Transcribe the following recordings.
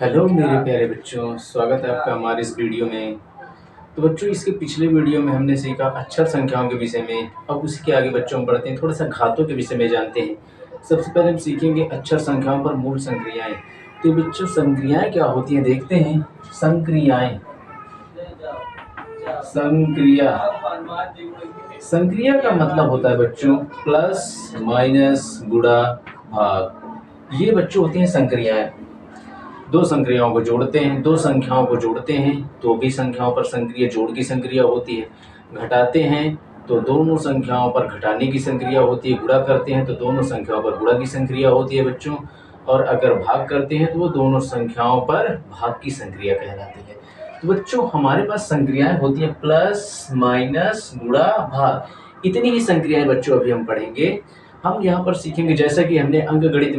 Hello मेरे प्यारे बच्चों, स्वागत है आपका हमारे इस वीडियो में। तो बच्चों, इसके पिछले वीडियो में हमने सीखा अक्षर संख्याओं के विषय में। अब उसी के आगे बच्चों हम बढ़ते हैं, थोड़ा सा घातों के विषय में जानते हैं। सबसे पहले हम सीखेंगे अक्षर संख्याओं पर मूल संक्रियाएं। तो बच्चों, संक्रियाएं क्या होती हैं देखते हैं। संक्रियाएं, संक्रिया संक्रिया का मतलब होता है बच्चों प्लस माइनस गुणा भाग। ये बच्चों होती हैं संक्रियाएं। दो संक्रियाओं को जोड़ते हैं, दो संख्याओं को जोड़ते हैं तो भी संख्याओं पर संक्रिया जोड़ की संक्रिया होती है। घटाते हैं तो दोनों संख्याओं पर घटाने की संक्रिया होती है। गुणा करते हैं तो दोनों संख्याओं पर गुणा की संक्रिया होती है बच्चों। और अगर भाग करते हैं तो वो दोनों संख्याओं पर भाग की संक्रिया कहलाती है। तो बच्चों, हमारे पास संक्रियाएं होती हैं प्लस माइनस गुणा भाग। इतनी ही संक्रियाएं बच्चों अभी हम पढ़ेंगे। हम यहाँ पर सीखेंगे, जैसा कि हमने अंकगणित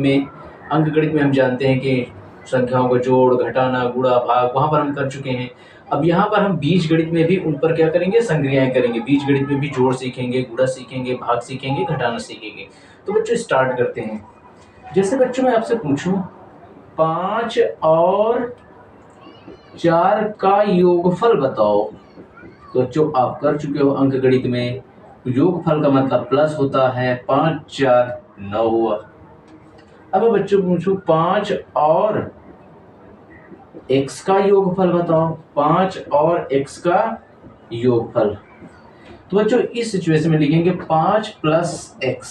में हम जानते हैं कि संख्याओं को जोड़, घटाना, गुणा, भाग वहां पर हम कर चुके हैं। अब यहाँ पर हम बीज गणित में भी उन पर क्या करेंगे, संक्रियाएं करेंगे। बीज गणित में भी जोड़ सीखेंगे, गुणा सीखेंगे, भाग सीखेंगे, घटाना सीखेंगे। तो बच्चों स्टार्ट करते हैं। जैसे बच्चों मैं आपसे पूछूं 5 और 4 का योगफल बताओ, तो जो आप कर चुके हो अंकगणित में, योगफल का मतलब प्लस होता है। 5 4 9 हुआ। अब मैं बच्चों पूछूं 5 और x का योगफल बताओ। 5 और x का योगफल, तो बच्चों इस सिचुएशन में लिखेंगे 5 प्लस x।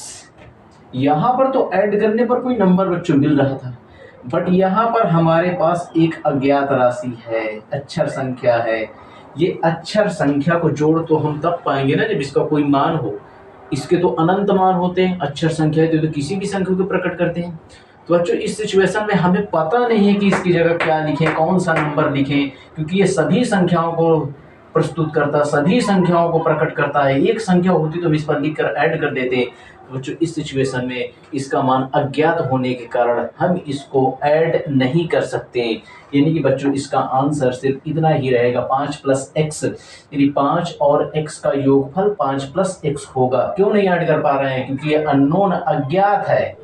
यहां पर तो ऐड करने पर कोई नंबर बच्चों मिल रहा था, बट यहां पर हमारे पास एक अज्ञात राशि है, अक्षर संख्या है। ये अक्षर संख्या को जोड़ तो हम तब पाएंगे ना जब इसका कोई मान हो। इसके तो अनंत मान होते हैं, अक्षर संख्या तो किसी भी संख्या को प्रकट करते हैं। तो बच्चों इस सिचुएशन में हमें पता नहीं है कि इसकी जगह क्या लिखें, कौन सा नंबर लिखें, क्योंकि ये सभी संख्याओं को प्रस्तुत करता, सभी संख्याओं को प्रकट करता है। एक संख्या होती तो हम इस पर लिखकर ऐड कर देते। तो बच्चों इस सिचुएशन में इसका मान अज्ञात होने के कारण हम इसको ऐड नहीं कर सकते। यानी कि बच्चों इसका आंसर सिर्फ इतना ही रहेगा, 5 प्लस एक्स। यानी 5 और x का योगफल 5 प्लस एक्स होगा। क्यों नहीं ऐड कर पा रहे हैं? क्योंकि ये अननोन, अज्ञात है,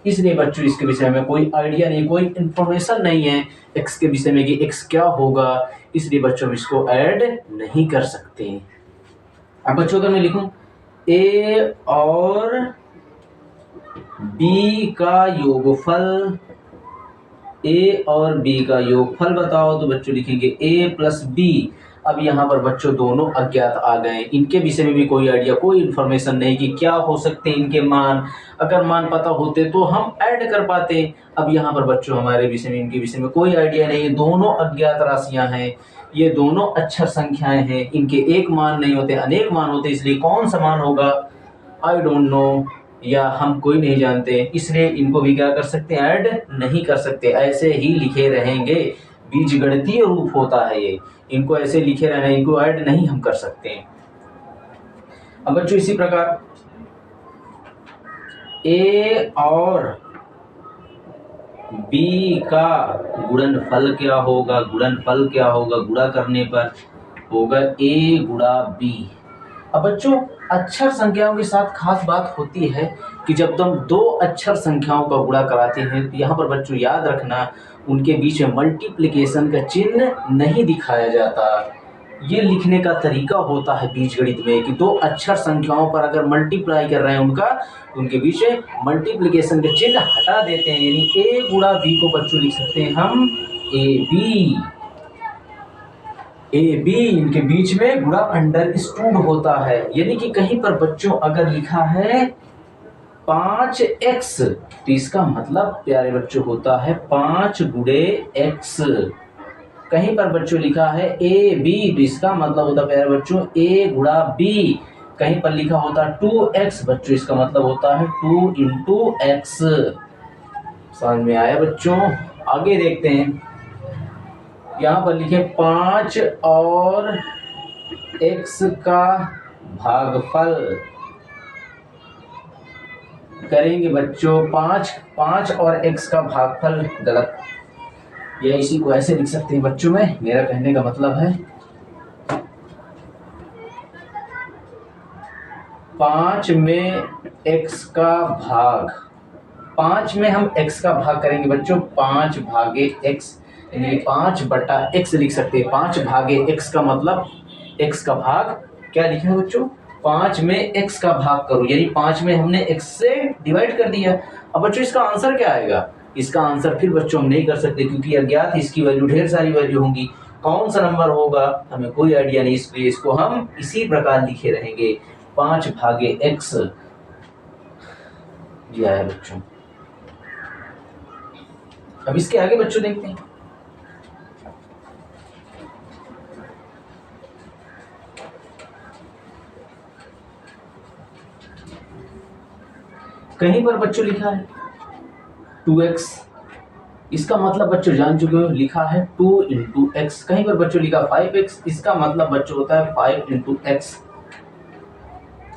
इसलिए बच्चों इसके विषय में कोई आइडिया नहीं, कोई इंफॉर्मेशन नहीं है x के विषय में कि x क्या होगा। इसलिए बच्चों इसको ऐड नहीं कर सकते। अब बच्चों अगर मैं लिखूं a और b का योगफल, a और b का योगफल बताओ, तो बच्चों लिखेंगे a प्लस b। अब यहाँ पर बच्चों दोनों अज्ञात आ गए, इनके विषय में भी कोई आइडिया, कोई इन्फॉर्मेशन नहीं कि क्या हो सकते हैं इनके मान। अगर मान पता होते तो हम ऐड कर पाते। अब यहाँ पर बच्चों हमारे विषय में, इनके विषय में कोई आइडिया नहीं। दोनों अज्ञात राशियां हैं, ये दोनों अक्षर संख्याएं हैं, इनके एक मान नहीं होते, अनेक मान होते। इसलिए कौन सा मान होगा, आई डोंट नो, या हम कोई नहीं जानते। इसलिए इनको भी क्या कर सकते हैं, ऐड नहीं कर सकते, ऐसे ही लिखे रहेंगे। बीजगणितीय रूप होता है ये, इनको ऐसे लिखे रहना, इनको ऐड नहीं हम कर सकते। अब बच्चों इसी प्रकार a और b का गुणनफल क्या होगा, गुणनफल क्या होगा, गुणा करने पर होगा a गुणा b। अब बच्चों अक्षर संख्याओं के साथ खास बात होती है कि जब हम दो अक्षर संख्याओं का गुणा कराते हैं तो यहाँ पर बच्चों याद रखना, उनके बीच में मल्टीप्लिकेशन का चिन्ह नहीं दिखाया जाता। ये लिखने का तरीका होता है बीजगणित में कि दो अक्षर संख्याओं पर अगर मल्टीप्लाई कर रहे हैं उनके बीच में मल्टीप्लिकेशन का चिन्ह हटा देते हैं। यानी a गुणा b को बच्चों लिख सकते हैं हम ab, इनके बीच में गुणा अंडरस्टूड होता है। यानी कि कहीं पर बच्चों अगर लिखा है 5x, तो इसका मतलब प्यारे बच्चों होता है 5 गुणे x। कहीं पर बच्चों लिखा है ab, तो इसका मतलब होता है प्यारे बच्चों a गुणा b। कहीं पर लिखा होता 2x, बच्चों इसका मतलब होता है 2 इंटू x। समझ में आया बच्चों? आगे देखते हैं, यहाँ पर लिखे 5 और x का भागफल करेंगे बच्चों। 5 और x का भागफल गलत, या इसी को ऐसे लिख सकते हैं बच्चों में, मेरा कहने का मतलब है 5 में x का भाग, 5 में हम x का भाग करेंगे बच्चों, 5 भागे x। यानी 5/x लिख सकते हैं। 5 भागे x का मतलब x का भाग क्या लिखा है बच्चों, 5 में x का भाग करो, यानी 5 में हमने x से डिवाइड कर दिया। अब बच्चों इसका आंसर क्या आएगा, इसका आंसर फिर बच्चों हम नहीं कर सकते क्योंकि अज्ञात है, इसकी वैल्यू ढेर सारी वैल्यू होंगी, कौन सा नंबर होगा हमें कोई आइडिया नहीं, इसलिए इसको हम इसी प्रकार लिखे रहेंगे 5 भागे x दिया है बच्चों। अब इसके आगे बच्चों देखते हैं। कहीं पर बच्चों लिखा है 2x, इसका मतलब बच्चों जान चुके हो, लिखा है 2 इंटू एक्स। कहीं पर बच्चों लिखा 5x, इसका मतलब बच्चों होता है 5 इंटू एक्स।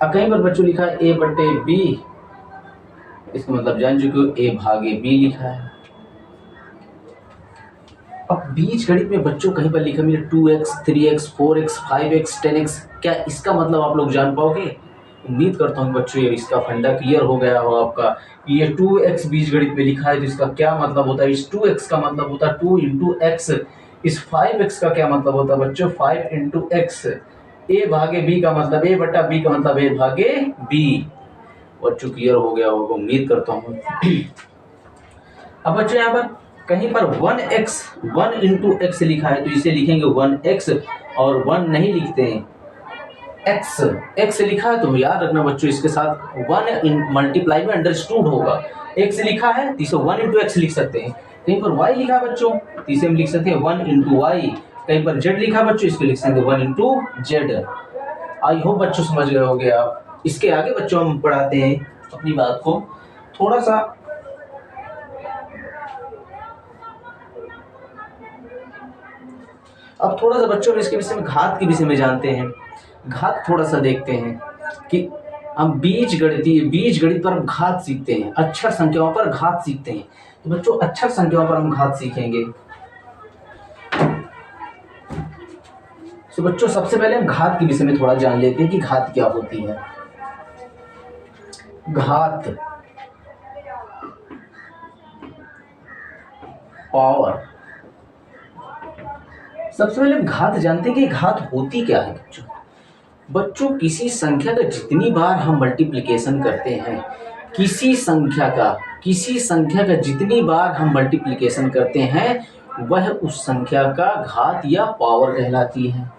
अब कहीं पर बच्चों लिखा है a/b, इसका मतलब जान चुके हो a भागे b लिखा है। अब बीज गणित में बच्चों कहीं पर लिखा मिले 2x, 3x, 4x, 5x, 10x, क्या इसका मतलब आप लोग जान पाओगे? उम्मीद करता हूँ बच्चों ये इसका फंडा क्लियर हो गया हो आपका। ये 2x बीज गणित में लिखा है तो इसका क्या मतलब होता है, इस 2x का मतलब होता है 2 इंटू एक्स। इस 5x का क्या मतलब होता है बच्चों, 5 इंटू एक्स। a भागे b का मतलब a/b का मतलब a भागे b। बच्चों क्लियर हो गया होगा उम्मीद करता हूँ। अब बच्चों यहाँ पर कहीं पर 1x 1 इंटू एक्स लिखा है तो इसे लिखेंगे 1x, और 1 नहीं लिखते हैं x लिखा है तो याद रखना बच्चों इसके साथ 1 मल्टीप्लाई में अंडरस्टूड होगा। x लिखा है तो इसे 1 इंटू एक्स लिख सकते हैं। कहीं पर y लिखा है बच्चों तो इसे हम लिख सकते हैं 1 इंटू वाई। कहीं पर z लिखा है बच्चों इसको लिख सकते हैं 1 इंटू जेड। आई होप बच्चों समझ गए होंगे आप। इसके आगे बच्चों हम पढ़ाते हैं अपनी बात को थोड़ा सा। अब थोड़ा सा बच्चों में इसके विषय में घात के विषय में जानते हैं। घात थोड़ा सा देखते हैं कि हम बीज गणित पर हम घात सीखते हैं, अक्षर संख्याओं पर घात सीखते हैं। तो बच्चों अक्षर संख्याओं पर हम घात सीखेंगे। तो बच्चों सबसे पहले हम घात के विषय में थोड़ा जान लेते हैं कि घात क्या होती है। घात पावर, सबसे पहले हम घात जानते हैं कि घात होती क्या है बच्चों। बच्चों किसी संख्या का जितनी बार हम मल्टीप्लिकेशन करते हैं, किसी संख्या का जितनी बार हम मल्टीप्लिकेशन करते हैं वह उस संख्या का घात या पावर कहलाती है।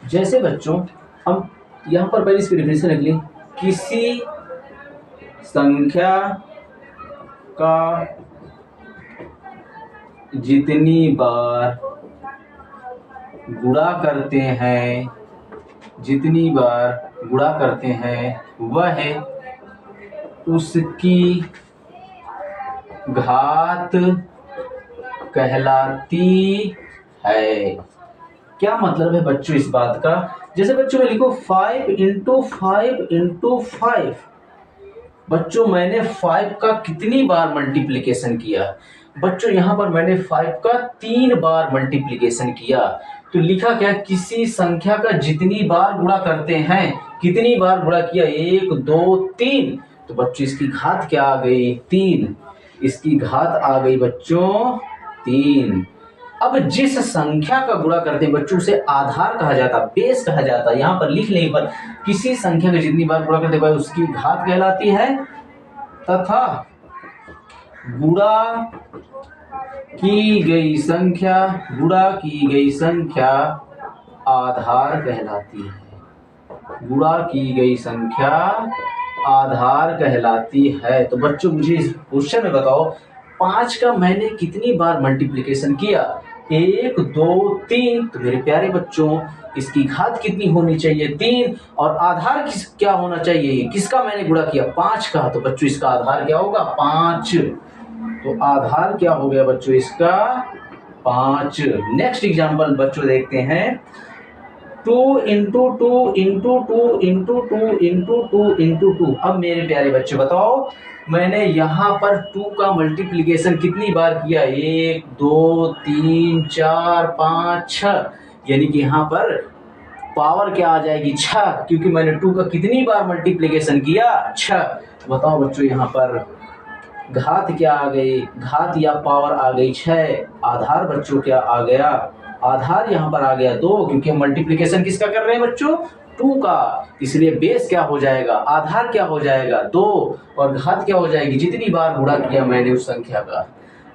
जैसे बच्चों हम यहाँ पर पहले इसकी डेफिनेशन रख लें, किसी संख्या का जितनी बार गुणा करते हैं वह उसकी घात कहलाती है। क्या मतलब है बच्चों इस बात का, जैसे बच्चों में लिखो 5 इंटू 5 इंटू 5। बच्चों मैंने 5 का कितनी बार मल्टीप्लिकेशन किया, बच्चों यहाँ पर मैंने 5 का 3 बार मल्टीप्लिकेशन किया। तो लिखा क्या, किसी संख्या का जितनी बार गुणा करते हैं, कितनी बार गुणा किया, 1 2 3। तो बच्चों इसकी घात क्या आ गई, 3। इसकी घात आ गई बच्चों 3। अब जिस संख्या का गुणा करते हैं बच्चों उसे आधार कहा जाता, बेस कहा जाता। यहाँ पर लिख लें पर किसी संख्या का जितनी बार गुणा करते हैं उसकी घात कहलाती है, तथा गुणा की गई संख्या आधार कहलाती है। गुणा की गई संख्या आधार कहलाती है। तो बच्चों मुझे इस क्वेश्चन में बताओ 5 का मैंने कितनी बार मल्टीप्लिकेशन किया, 1 2 3। तो मेरे प्यारे बच्चों इसकी घात कितनी होनी चाहिए, 3। और आधार क्या होना चाहिए, किसका मैंने गुणा किया, 5 का। तो बच्चों इसका आधार क्या होगा, 5। तो आधार क्या हो गया बच्चों इसका, 5। नेक्स्ट एग्जांपल बच्चों देखते हैं, 2 into 2 into 2 into 2 into 2 into 2। अब मेरे प्यारे बच्चे बताओ मैंने यहाँ पर 2 का मल्टीप्लिकेशन कितनी बार किया, 1 2 3 4 5 6। यानी कि यहाँ पर पावर क्या आ जाएगी, 6, क्योंकि मैंने 2 का कितनी बार मल्टीप्लिकेशन किया, 6। बताओ बच्चों यहाँ पर घात क्या आ गई, घात या पावर आ गई 6, आधार बच्चों क्या आ गया, आधार यहाँ पर आ गया 2, क्योंकि हम मल्टीप्लिकेशन किसका कर रहे हैं बच्चों, 2 का, इसलिए बेस क्या हो जाएगा, आधार क्या हो जाएगा 2, और घात क्या हो जाएगी, जितनी बार गुणा किया मैंने उस संख्या का।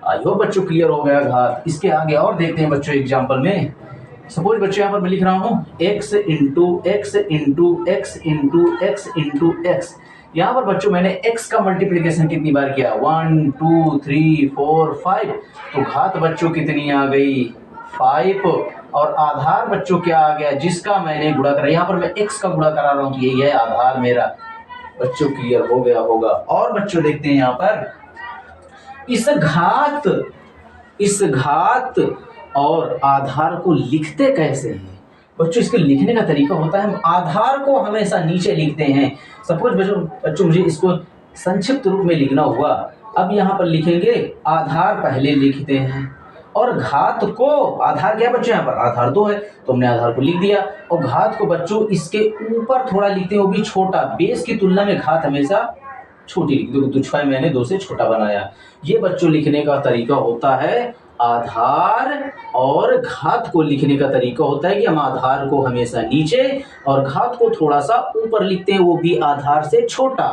आई होप बच्चों क्लियर हो गया घात। इसके आगे और देखते हैं बच्चों एग्जाम्पल में। सपोज बच्चों यहाँ पर मैं लिख रहा हूँ x into x into x into x into x. यहाँ पर बच्चों मैंने x का मल्टीप्लिकेशन कितनी बार किया, 1 2 3 4 5, तो घात बच्चों कितनी आ गई 5, और आधार बच्चों क्या आ गया जिसका मैंने गुणा करा, यहाँ पर मैं x का गुणा करा रहा हूँ तो यही है आधार मेरा। बच्चों क्लियर हो गया होगा। और बच्चों देखते हैं यहाँ पर इस घात और आधार को लिखते कैसे हैं बच्चों। इसके लिखने का तरीका होता है, हम आधार को हमेशा नीचे लिखते हैं। सपोज बच्चों मुझे इसको संक्षिप्त रूप में लिखना हुआ, अब यहाँ पर लिखेंगे आधार पहले लिखते हैं, और घात को, आधार क्या बच्चों यहाँ पर आधार 2 है तो हमने आधार को लिख दिया, और घात को बच्चों इसके ऊपर थोड़ा लिखते हैं, वो भी छोटा, बेस की तुलना में घात हमेशा छोटी लिख दो, तो 6 मैंने 2 से छोटा बनाया। ये बच्चों लिखने का तरीका होता है। आधार और घात को लिखने का तरीका होता है कि हम आधार को हमेशा नीचे और घात को थोड़ा सा ऊपर लिखते हैं, वो भी आधार से छोटा।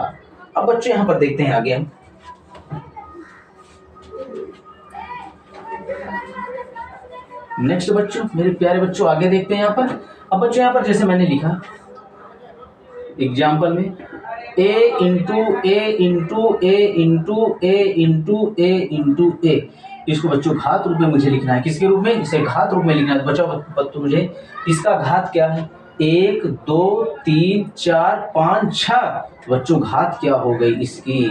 अब बच्चों यहाँ पर देखते हैं आगे हम, नेक्स्ट बच्चों मेरे प्यारे बच्चों आगे देखते हैं यहाँ पर। अब बच्चों यहाँ पर जैसे मैंने लिखा एग्जाम्पल में a into a into a into a into a into a, इसको बच्चों घात रूप में मुझे लिखना है। किसके रूप में, इसे घात रूप में लिखना है। बच्चों तो मुझे इसका घात क्या है, 1 2 3 4 5 6, बच्चों घात क्या हो गई, इसकी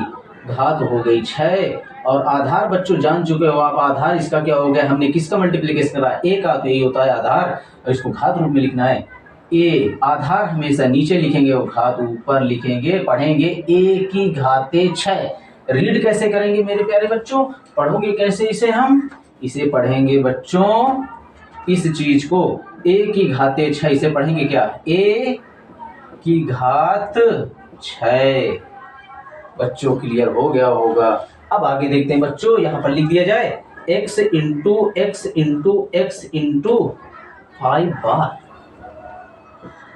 घात हो गई 6, और आधार बच्चों जान चुके हो आप, आधार इसका क्या हो गया, हमने किसका मल्टीप्लिकेशन करा, a का, तो यही होता है आधार, और इसको घात रूप में लिखना है। ए आधार हमेशा नीचे लिखेंगे और घात ऊपर लिखेंगे, पढ़ेंगे a की घाते 6। रीड कैसे करेंगे मेरे प्यारे बच्चों, पढ़ोगे कैसे इसे, हम इसे पढ़ेंगे बच्चों, इस चीज को a की घाते 6 इसे पढ़ेंगे क्या, a की घात 6। बच्चों क्लियर हो गया होगा। अब आगे देखते हैं बच्चों, यहाँ पर लिख दिया जाए x into x into x into 5 बार।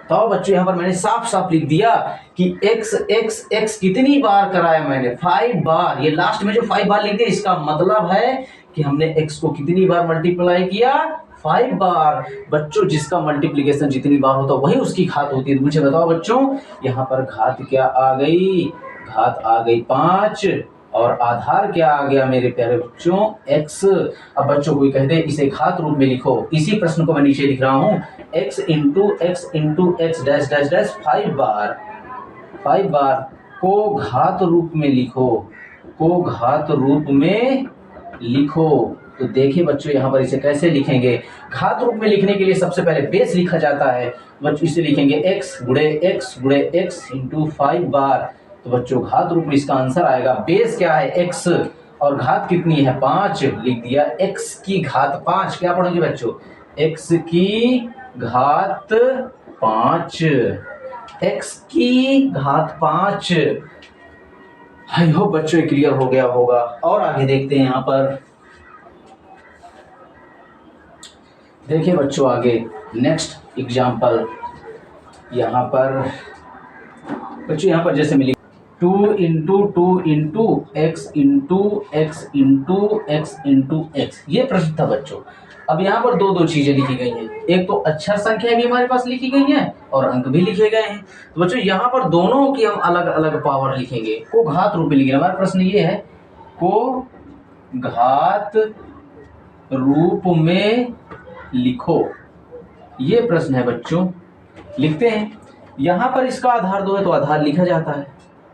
तो बच्चों यहाँ पर मैंने साफ साफ लिख दिया कि x x x कितनी बार कराया मैंने, 5 बार। ये लास्ट में जो 5 बार लिख दिया इसका मतलब है कि हमने x को कितनी बार मल्टीप्लाई किया, 5 बार। बच्चों जिसका मल्टीप्लिकेशन जितनी बार होता है वही उसकी घात होती है। तो मुझे बताओ बच्चों यहाँ पर घात क्या आ गई, घात आ गई 5, और आधार क्या आ गया मेरे प्यारे बच्चों, x। अब बच्चों कोई कह दे इसे घात रूप में लिखो, इसी प्रश्न को मैं नीचे लिख रहा हूँ, x into x dash dash dash 5 बार, 5 बार को घात रूप में लिखो, को घात रूप में लिखो। तो देखिए बच्चों यहाँ पर इसे कैसे लिखेंगे, घात रूप में लिखने के लिए सबसे पहले बेस लिखा जाता है। बच्चों इसे लिखेंगे x गुणे x इंटू 5 बार। तो बच्चों घात रूप में इसका आंसर आएगा, बेस क्या है x और घात कितनी है 5, लिख दिया x की घात 5। क्या पढ़ोगे बच्चों, x की घात 5, x की घात 5। आई होप बच्चों क्लियर हो गया होगा। और आगे देखते हैं यहाँ पर, देखिए बच्चों आगे नेक्स्ट एग्जाम्पल, यहाँ पर बच्चों यहाँ पर जैसे मिली 2 into two into x into x into x into x, ये प्रश्न था बच्चों। अब यहाँ पर दो चीजें लिखी गई हैं, एक तो अक्षर संख्या भी हमारे पास लिखी गई है और अंक भी लिखे गए हैं। तो बच्चों यहाँ पर दोनों की हम अलग अलग पावर लिखेंगे, को घात रूप में लिखेंगे। हमारा प्रश्न ये है को घात रूप में लिखो, ये प्रश्न है बच्चों। लिखते हैं, यहाँ पर इसका आधार 2 है तो आधार लिखा जाता है,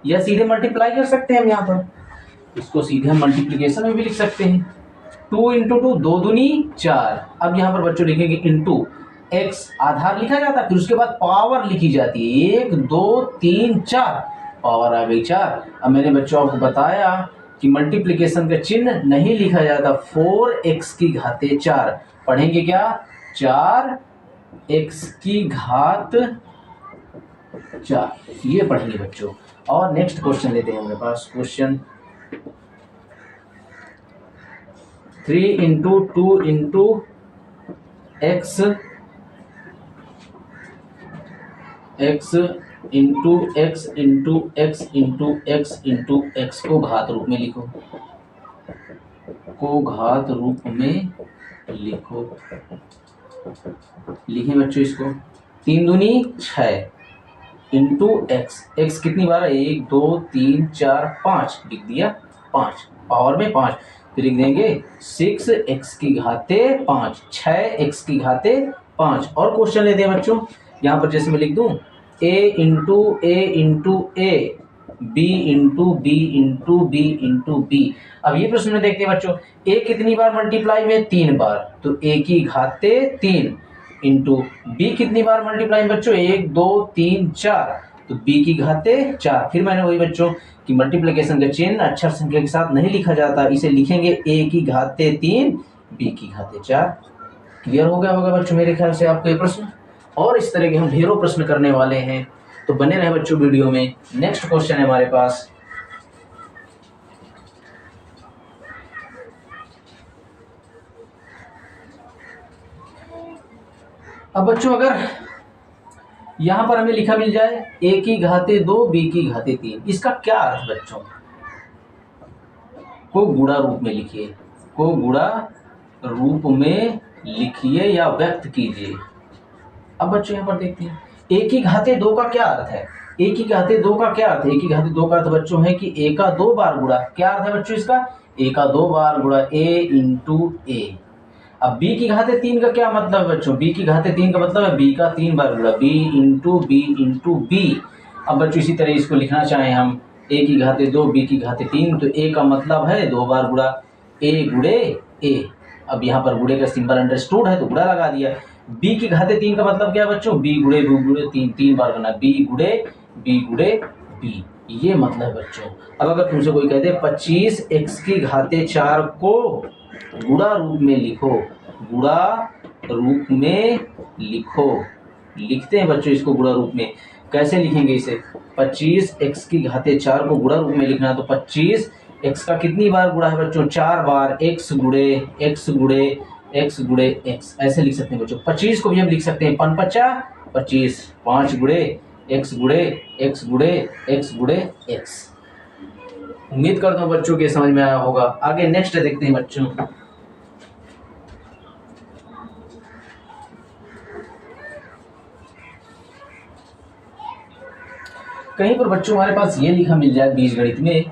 या सीधे मल्टीप्लाई कर सकते हैं हम, यहाँ पर इसको सीधे हम मल्टीप्लिकेशन में भी लिख सकते हैं। 2 इंटू 2 2 दूनी 4। अब यहाँ पर बच्चों लिखेंगे इंटू एक्स, आधार लिखा जाता है, फिर उसके बाद पावर लिखी जाती है, 1 2 3 4, पावर आ गई 4। अब मैंने बच्चों आपको बताया कि मल्टीप्लिकेशन का चिन्ह नहीं लिखा जाता, 4x की घाते 4 पढ़ेंगे क्या, 4x की घात 4, ये पढ़ेंगे बच्चों। और नेक्स्ट क्वेश्चन लेते हैं हमारे पास, question 3 into 2 into x into x into x into x into x को घात रूप में लिखो, को घात रूप में लिखो। लिखें बच्चों इसको, 3 दूनी 6 इंटू एक्स, एक्स कितनी बार, 1 2 3 4 5 लिख दिया, 5 पावर में 5, फिर लिख देंगे 6 एक्स की घाते 5, 6 एक्स की घाते 5। और क्वेश्चन लेते हैं बच्चों, यहाँ पर जैसे मैं लिख दूं a into A B into B into B. अब ये प्रश्न में देखते हैं बच्चों, a कितनी बार मल्टीप्लाई में, 3 बार, तो a की घाते 3 इंटू b कितनी बार मल्टीप्लाई में बच्चों, 1 2 3 4, तो b की घाते 4। फिर मैंने वही बच्चों कि मल्टीप्लिकेशन का चिन्ह अक्षर संख्या के साथ नहीं लिखा जाता, इसे लिखेंगे a की घाते 3 b की घाते 4। क्लियर हो गया होगा बच्चों मेरे ख्याल से आपको ये प्रश्न। और इस तरह के हम ढेरों प्रश्न करने वाले हैं, तो बने रहे बच्चों वीडियो में। नेक्स्ट क्वेश्चन है हमारे पास, अब बच्चों अगर यहां पर हमें लिखा मिल जाए a की घाते 2 b की घाते 3, इसका क्या अर्थ बच्चों, को गुणा रूप में लिखिए, को गुणा रूप में लिखिए या व्यक्त कीजिए। अब बच्चों यहाँ पर देखते हैं a की घाते 2 का क्या अर्थ है, a की घाते 2 का क्या अर्थ है, a की घाते 2 का अर्थ बच्चों है कि a का 2 बार गुणा, क्या अर्थ है बच्चों इसका, a का 2 बार गुणा a इंटू a। अब b की घाते 3 का क्या मतलब है बच्चों, b की घाते 3 का मतलब है b का 3 बार गुणा, b इंटू b। अब बच्चों इसी तरह इसको लिखना चाहें हम, a की घाते 2 b की घाते 3, तो a का मतलब है 2 बार गुणा, a गुणे a। अब यहाँ पर गुणे का सिंबल अंडरस्टूड है तो गुणा लगा दिया। b की घाते 3 का मतलब क्या है बच्चों, b गुणे 3 बार करना, b गुणे b, ये मतलब है बच्चों। अब अगर तुमसे कोई कहते 25 x की घाते 4 को गुणा रूप में लिखो, गुणा रूप में लिखो, लिखते हैं बच्चों इसको गुणा रूप में, कैसे लिखेंगे इसे, 25 x की घाते 4 को गुणा रूप में लिखना है, तो 25 x का कितनी बार गुणा है बच्चों, 4 बार, x गुणे x, ऐसे लिख सकते हैं बच्चों। 25 को भी हम लिख सकते हैं 5 5 25, 5 गुणे x गुणे x। उम्मीद करता हूं बच्चों के समझ में आया होगा। आगे नेक्स्ट देखते हैं बच्चों, कहीं पर बच्चों हमारे पास ये लिखा मिल जाए बीजगणित में,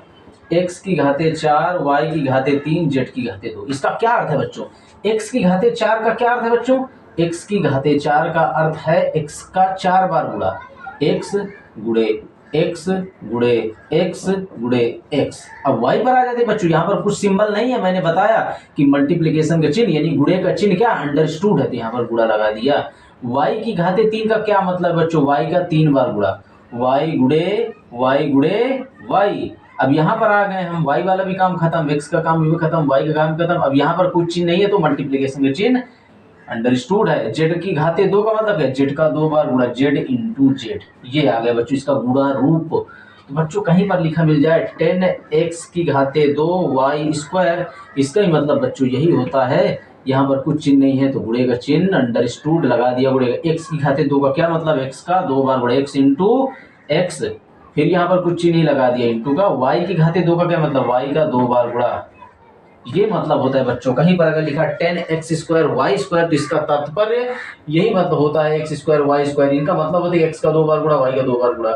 x की घाते 4 y की घाते 3 z की घाते 2, इसका क्या अर्थ है बच्चों, x की घाते 4 का क्या अर्थ है बच्चों, x की घाते 4 का अर्थ है x का 4 बार गुणा, x गुणे x गुणे x। अब y पर आ जाते बच्चों, यहाँ पर कुछ सिंबल नहीं है, मैंने बताया कि मल्टीप्लिकेशन का चिन्ह यानी गुणे का चिन्ह क्या अंडरस्टूड है, तो यहाँ पर गुणा लगा दिया। y की घाते 3 का क्या मतलब बच्चों, y का 3 बार गुणा, y गुणे y। अब यहाँ पर आ गए हम, y वाला भी काम खत्म, x का काम भी खत्म, y का काम खत्म। अब यहाँ पर कुछ चिन्ह नहीं है तो मल्टीप्लिकेशन का चिन्ह अंडरस्टूड है। z की घाते 2 का मतलब है z का 2 बार गुणा, z इंटू z, ये आ गया बच्चों इसका गुणा रूप। तो बच्चों कहीं पर लिखा मिल जाए 10x की घाते 2 y स्क्वायर, इसका ही मतलब बच्चों यही होता है। यहाँ पर कुछ चिन्ह नहीं है तो गुणे का चिन्ह अंडरस्टूड लगा दिया। गुणे का x की घाते 2 का क्या मतलब, x का 2 बार गुणा, x इंटू x, फिर यहाँ पर कुछ चिन्ह ही लगा दिया इंटू का। y की घाते 2 का क्या मतलब, y का 2 बार गुणा, ये मतलब होता है बच्चों। कहीं पर अगर लिखा 10x स्क्वायर y स्क्वायर, तो इसका तात्पर्य यही मतलब होता है x स्क्वायर y स्क्वायर, इनका मतलब होता है x का 2 बार गुणा, y का 2 बार गुणा,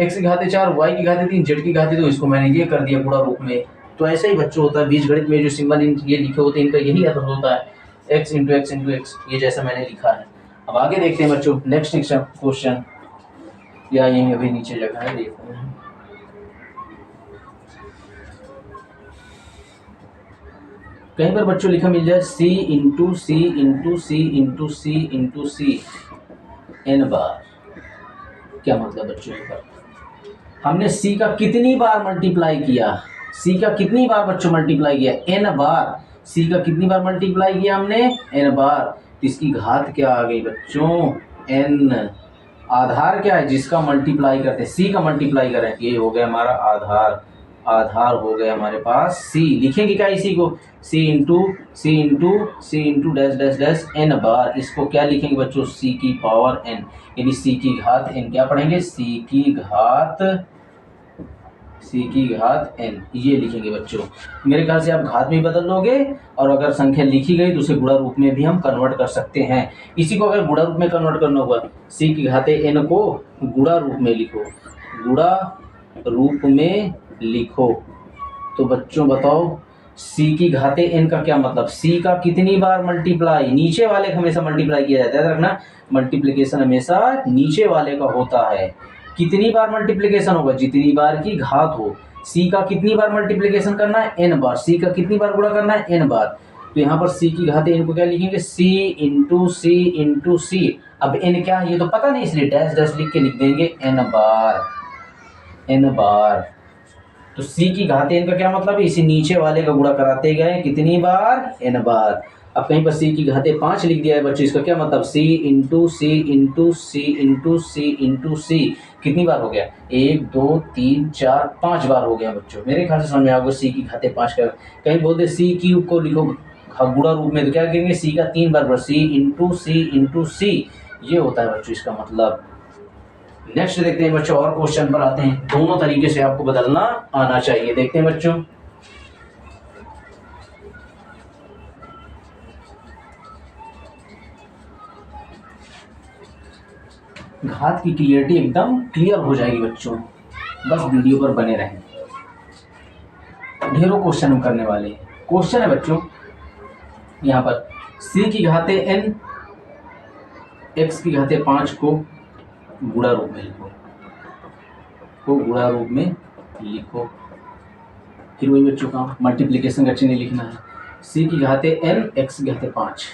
x की घाते 4 y की घाते 3 z की घाते 2, इसको मैंने ये कर दिया गुणा रूप में। तो ऐसे ही बच्चों होता है बीजगणित में, जो सिंबल ये लिखे होते हैं इनका यही अर्थ होता है, x इंटू x, ये जैसा मैंने लिखा है। अब आगे देखते हैं बच्चों नेक्स्ट क्वेश्चन, या यही अभी नीचे जगह है, देखते हैं। कहीं पर बच्चों लिखा मिल जाए c इंटू सी इंटू सी इंटू सी इंटू सी n बार, क्या मतलब बच्चों यहाँ पर हमने c का कितनी बार मल्टीप्लाई किया, c का कितनी बार बच्चों मल्टीप्लाई किया, n बार, c का कितनी बार मल्टीप्लाई किया हमने, n बार, तो इसकी घात क्या आ गई बच्चों, n। आधार क्या है जिसका मल्टीप्लाई करते हैं, c का मल्टीप्लाई करें, ये हो गया हमारा आधार, आधार हो गया हमारे पास सी। लिखेंगे क्या इसी को, C into dash dash dash n बार। इसको क्या लिखेंगे बच्चों, सी की पावर एन, यानी सी की घात एन। क्या पढ़ेंगे, सी की घात एन, ये लिखेंगे बच्चों। मेरे ख्याल से आप घात में बदल लोगे, और अगर संख्या लिखी गई तो उसे गुणा रूप में भी हम कन्वर्ट कर सकते हैं। इसी को अगर गुणा रूप में कन्वर्ट करना होगा, सी की घाते एन को गुणा रूप में लिखो, गुणा रूप में लिखो। तो बच्चों बताओ, सी की घाते एन का क्या मतलब, सी का कितनी बार मल्टीप्लाई, नीचे वाले का हमेशा मल्टीप्लाई किया जाता है, याद रखना मल्टीप्लिकेशन हमेशा नीचे वाले का होता है। कितनी बार मल्टीप्लिकेशन होगा, जितनी बार की घात हो। सी का कितनी बार मल्टीप्लिकेशन करना है, एन बार। सी का कितनी बार गुणा करना है, एन बार। तो यहाँ पर सी की घाते एन को क्या लिखेंगे, सी इंटू सी। अब एन क्या है ये तो पता नहीं, इसलिए डैश डैश लिख के लिख देंगे एन बार। तो सी की घाते एन का क्या मतलब है, इसी नीचे वाले का गुणा कराते गए, कितनी बार, एन बार। अब कहीं पर सी की घाते 5 लिख दिया है बच्चों, इसका क्या मतलब, सी इंटू सी कितनी बार हो गया, 1 2 3 4 5 बार हो गया बच्चों। मेरे ख्याल से समझ में आओगे, सी की घाते 5 का। कहीं बोलते सी क्यूब को लिखो गुणा रूप में, तो क्या करेंगे, सी का 3 बार, सी इंटू सी, ये होता है बच्चों इसका मतलब। नेक्स्ट देखते हैं बच्चों, और क्वेश्चन पर आते हैं। दोनों तरीके से आपको बदलना आना चाहिए। देखते हैं बच्चों, घात की क्लियरिटी एकदम क्लियर हो जाएगी बच्चों, बस वीडियो पर बने रहें। ढेरों क्वेश्चन हम करने वाले हैं। क्वेश्चन है बच्चों यहाँ पर, सी की घाते एन, एक्स की घाते 5 को गुणा रूप में लिखो, फिर वही बच्चों का मल्टीप्लिकेशन का चिन्ह लिखना है। सी की घाते एन, एक्स की घाते 5।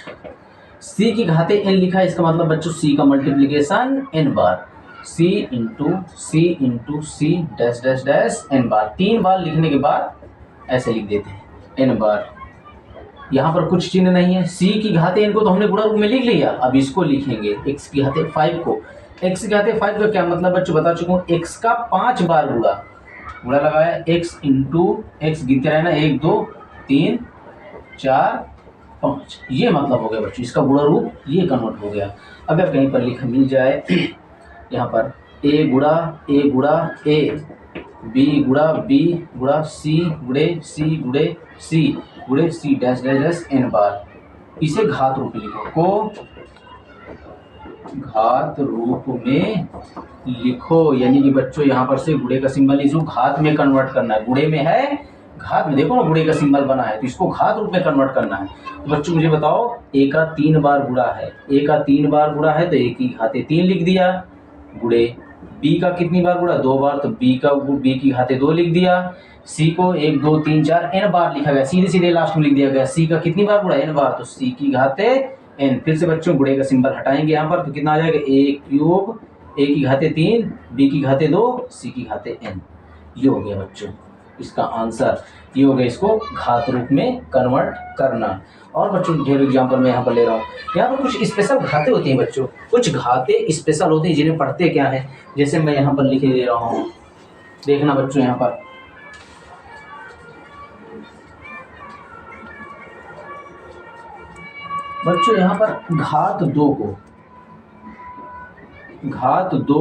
सी की घाते एन लिखा है, इसका मतलब बच्चों सी का मल्टीप्लिकेशन एन बार, C into C dash dash dash n बार। 3 बार लिखने के बाद ऐसे लिख देते हैं, एन बार। यहाँ पर कुछ चिन्ह नहीं है। सी की घाते एन को तो हमने गुणा रूप में लिख लिया, अब इसको लिखेंगे एक्स की घाते 5 को। एक्स की घाते 5 का क्या मतलब बच्चों बता चुका हूँ, एक्स का 5 बार गुणा लगाया, एक्स इंटू एक्स गिनते रहना, 1 2 3 4 5, ये मतलब हो गया बच्चों इसका गुणा रूप, ये कन्वर्ट हो गया। अगर कहीं पर लिखा मिल जाए यहाँ पर ए गुणा ए, बी गुणा सी गुणे C dash dash dash n बार, इसे घात रूप में लिखो, घात रूप में लिखो। यानी कि बच्चों यहाँ पर से गुणे का सिंबल इसको घात में कन्वर्ट करना है। गुणे में है, घात में, देखो ना गुणे का सिंबल बना है, तो इसको घात रूप में कन्वर्ट करना है। तो बच्चों मुझे बताओ, ए का 3 बार गुणा है, तो ए की घाते 3 लिख दिया, गुणे बी का कितनी बार गुणा, 2 बार, तो बी की घाते 2 लिख दिया। सी को 1 2 3 4 एन बार लिखा गया, सीधे लास्ट में लिख दिया गया। सी का कितनी बार गुणा, एन बार, तो सी की घाते एन। फिर से बच्चों गुणे का सिंबल हटाएंगे यहाँ पर, तो कितना आ जाएगा, ए क्यूब, ए की घाते 3, बी की घाते 2, सी की घाते एन। ये हो गया बच्चों इसका आंसर, ये हो गया इसको घात रूप में कन्वर्ट करना। और बच्चों ढेर एग्जाम्पल मैं यहाँ पर ले रहा हूँ। यहाँ पर कुछ स्पेशल घाते होती हैं बच्चों, कुछ घाते स्पेशल होते हैं जिन्हें पढ़ते क्या है, जैसे मैं यहाँ पर लिख दे रहा हूँ, देखना बच्चों यहाँ पर यहाँ पर घात 2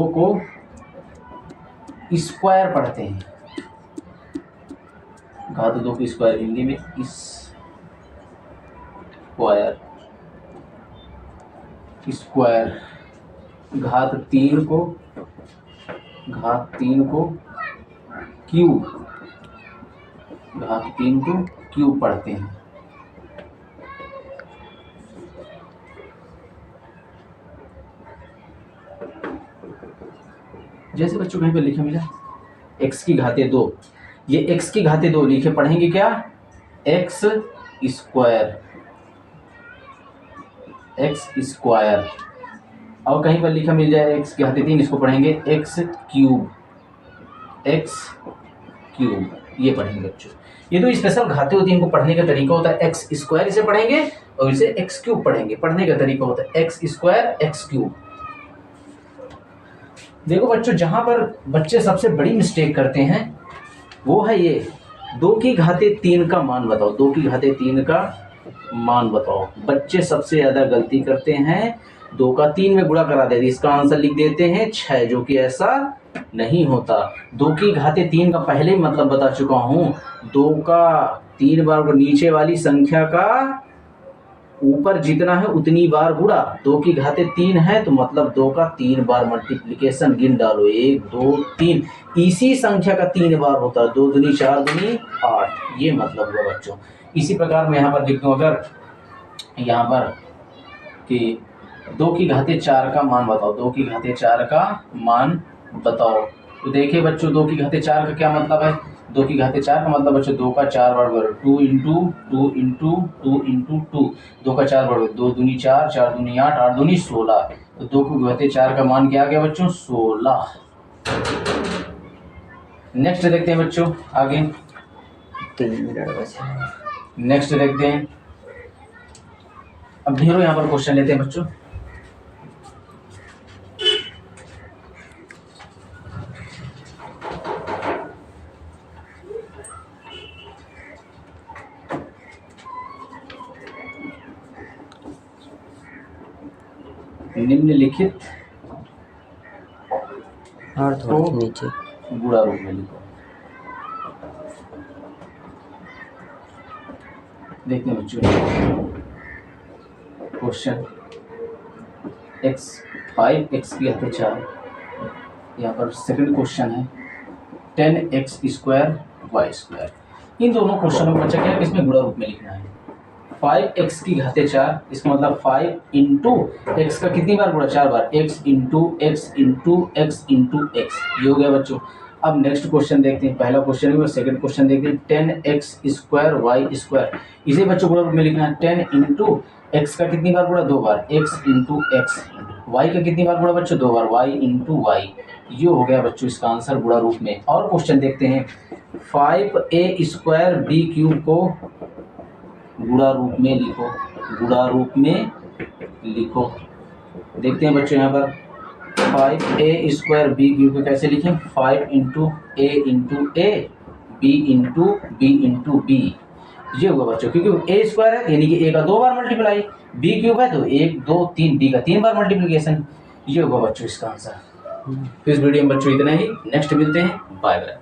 को स्क्वायर पढ़ते हैं। घात 2 को स्क्वायर हिंदी में स्क्वायर। घात 3 को क्यूब पढ़ते हैं। जैसे बच्चों कहीं पर लिखा मिला x की घाते 2, ये x की घाते 2 लिखे पढ़ेंगे क्या, एक्स स्क्वायर। और कहीं पर लिखा मिल जाए x की घाते 3, इसको पढ़ेंगे एक्स क्यूब। ये पढ़ेंगे बच्चों। ये तो स्पेशल घाते होती है, इनको पढ़ने का तरीका होता है, एक्स स्क्वायर इसे पढ़ेंगे और इसे एक्स क्यूब पढ़ेंगे। पढ़ने का तरीका होता है एक्स स्क्वायर एक्स क्यूब। देखो बच्चों, जहां पर बच्चे सबसे बड़ी मिस्टेक करते हैं वो है ये 2 की घाते 3 का मान बताओ। 2 की घाते 3 का मान बताओ। बच्चे सबसे ज़्यादा गलती करते हैं, 2 का 3 में गुणा करा देते, इसका आंसर लिख देते हैं 6, जो कि ऐसा नहीं होता। 2 की घाते 3 का पहले ही मतलब बता चुका हूँ, 2 का 3 बार नीचे वाली संख्या का ऊपर जितना है उतनी बार गुणा। 2 की घाते 3 है तो मतलब 2 का 3 बार मल्टीप्लिकेशन गिन डालो, 1 2 3। इसी संख्या का 3 बार होता है, 2 दूनी 4 दूनी 8, ये मतलब हुआ बच्चों। इसी प्रकार मैं यहाँ पर लिख दूँ, अगर यहाँ पर कि 2 की घाते 4 का मान बताओ। 2 की घाते 4 का मान बताओ, तो देखिए बच्चों 2 की घाते 4 का क्या मतलब है। 2 की घाते 4 का मतलब बच्चों 2 का 4 बार बढ़ो, 2 इंटू 2 इंटू 2 इंटू 2, 2 का 4 बढ़ो, 2 दूनी 4, 4 दूनी 8, 8 दूनी 16। तो 2 की घाते 4 का मान क्या आ गया बच्चों, 16। नेक्स्ट देखते हैं बच्चों आगे, 3 मिनट बचे। नेक्स्ट देखते हैं। अब ढेरों यहाँ पर क्वेश्चन लेते हैं बच्चों। निम्नलिखित और थोड़ा नीचे गुणा रूप में लिखो। देखते हैं बच्चों क्वेश्चन, x 5x की घाते 4। यहाँ पर सेकंड क्वेश्चन है 10x स्क्वायर वाई स्क्वायर। इन दोनों क्वेश्चनों में बच्चा क्या है, इसमें गुणा रूप में लिखना है। 5x की घाते 4, इसका मतलब 5 इंटू एक्स का कितनी बार गुणा, 4 बार, x into x into x into x, ये हो गया बच्चों। अब नेक्स्ट क्वेश्चन देखते हैं, पहला क्वेश्चन है, सेकंड क्वेश्चन देखते हैं। 10x स्क्वायर वाई स्क्वायर, इसे बच्चों गुणा रूप में लिखना है। 10 इंटू एक्स का कितनी बार गुणा, 2 बार, x इंटू एक्स, वाई का कितनी बार गुणा बच्चों, 2 बार, y इंटू वाई। ये हो गया बच्चों इसका आंसर गुणा रूप में। और क्वेश्चन देखते हैं 5a स्क्वायर बी क्यूब को गुणा रूप में लिखो, गुणा रूप में लिखो। देखते हैं बच्चों यहाँ पर 5a स्क्वायर बी क्यूब को कैसे लिखें, 5 into a into A, B into B into B. ये होगा बच्चों, क्योंकि ए स्क्वायर है यानी कि ए का 2 बार मल्टीप्लाई, बी क्यूब है तो 1 2 3, बी का 3 बार मल्टीप्लिकेशन। ये होगा बच्चों इसका आंसर। तो इस वीडियो में बच्चों इतना ही, नेक्स्ट मिलते हैं, बाय बाय।